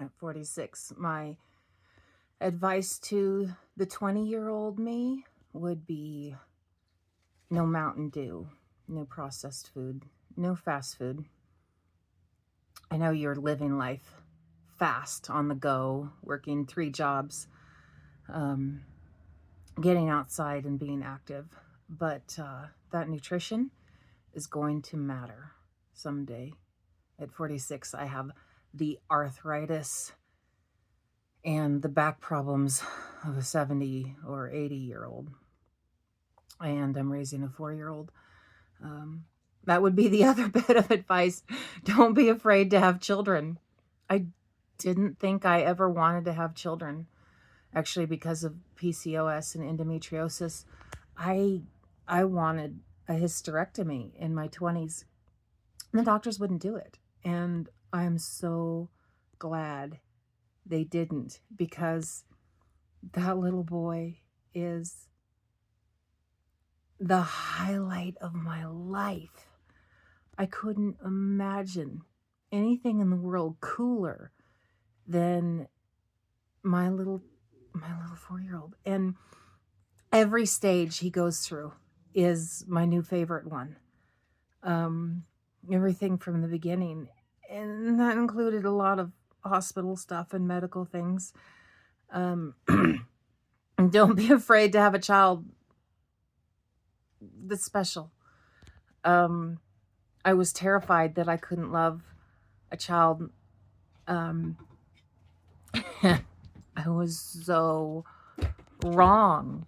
at 46. My advice to the 20-year-old me would be no Mountain Dew, no processed food, no fast food. I know you're living life fast, on the go, working 3 jobs, um, getting outside and being active, but that nutrition is going to matter someday. At 46, I have the arthritis and the back problems of a 70 or 80-year-old, and I'm raising a 4-year-old. That would be the other bit of advice. Don't be afraid to have children. I didn't think I ever wanted to have children. Actually, because of PCOS and endometriosis, I I wanted a hysterectomy in my 20s. The doctors wouldn't do it. And I'm so glad they didn't, because that little boy is the highlight of my life. I couldn't imagine anything in the world cooler than my little 4-year-old. And every stage he goes through is my new favorite one. Um, Everything from the beginning, and that included a lot of hospital stuff and medical things. Um, don't be afraid to have a child that's special. Um, I was terrified that I couldn't love a child. Um, I was so wrong.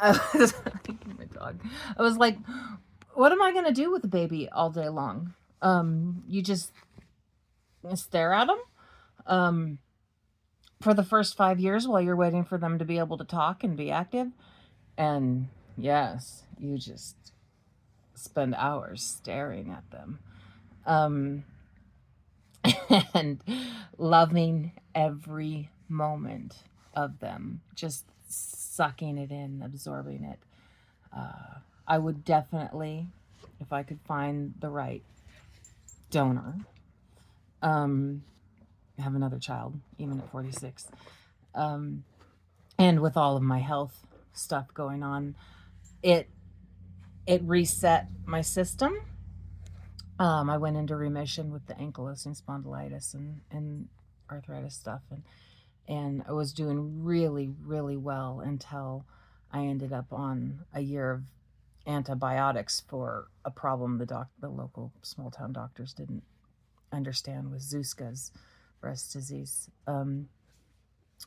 I was, my dog. I was like, what am I going to do with a baby all day long? You just stare at them for the first 5 years while you're waiting for them to be able to talk and be active. And yes, you just spend hours staring at them. Um, and loving every moment of them, just sucking it in, absorbing it. I would definitely, if I could find the right donor, have another child, even at 46. And with all of my health stuff going on, it reset my system. I went into remission with the ankylosing spondylitis and arthritis stuff, and I was doing really, really well until I ended up on a year of antibiotics for a problem the local small town doctors didn't understand, was Zuska's breast disease. And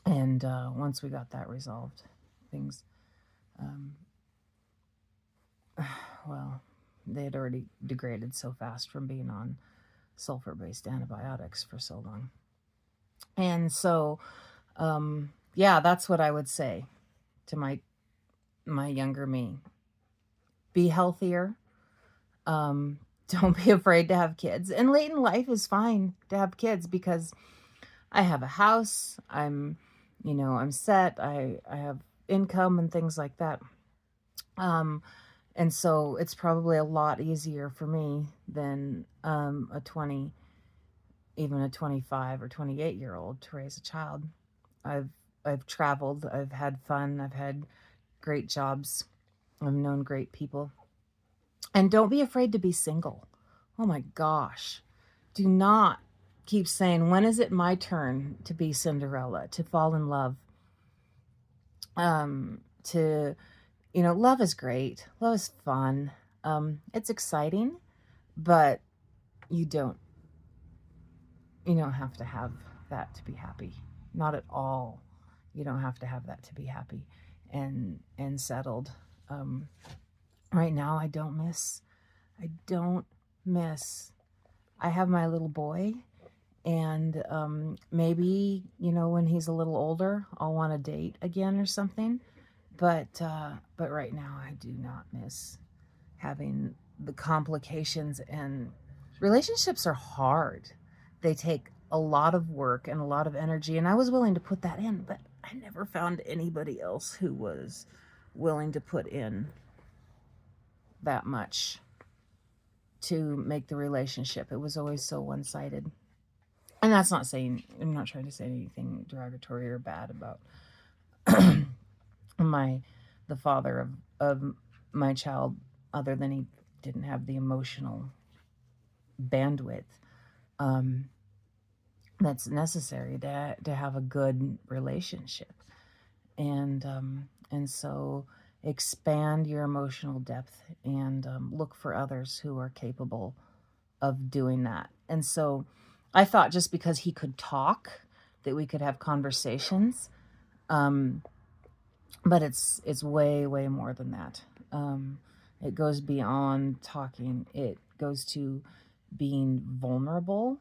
once we got that resolved, things, um, well, they had already degraded so fast from being on sulfur-based antibiotics for so long. And so, yeah, that's what I would say to my younger me. Be healthier. Don't be afraid to have kids. And late in life is fine to have kids, because I have a house. I'm set. I have income and things like that. And so it's probably a lot easier for me than a 20, even a 25 or 28-year-old to raise a child. I've traveled, I've had fun, I've had great jobs, I've known great people. And don't be afraid to be single. Oh my gosh. Do not keep saying, when is it my turn to be Cinderella, to fall in love? To love is great. Love is fun. It's exciting, but you don't have to have that to be happy. Not at all. You don't have to have that to be happy and settled. Right now, I don't miss. I have my little boy, and maybe when he's a little older, I'll want to date again or something. But right now, I do not miss having the complications, and relationships are hard. They take a lot of work and a lot of energy, and I was willing to put that in, but I never found anybody else who was willing to put in that much to make the relationship. It was always so one-sided. And that's not saying, I'm not trying to say anything derogatory or bad about the father of my child, other than he didn't have the emotional bandwidth that's necessary to have a good relationship. And so expand your emotional depth and look for others who are capable of doing that. And so I thought just because he could talk that we could have conversations, but it's way more than that. It goes beyond talking. It goes to being vulnerable,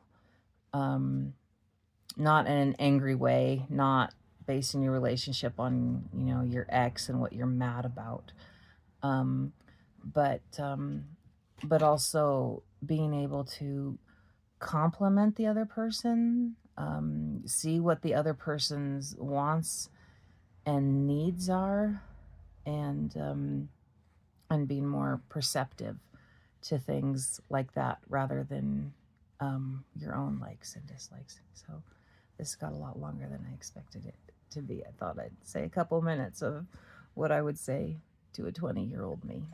not in an angry way, not basing your relationship on, your ex and what you're mad about, but also being able to compliment the other person, see what the other person's wants and needs are, and being more perceptive to things like that rather than your own likes and dislikes. So this got a lot longer than I expected it to be. I thought I'd say a couple minutes of what I would say to a 20-year-old me.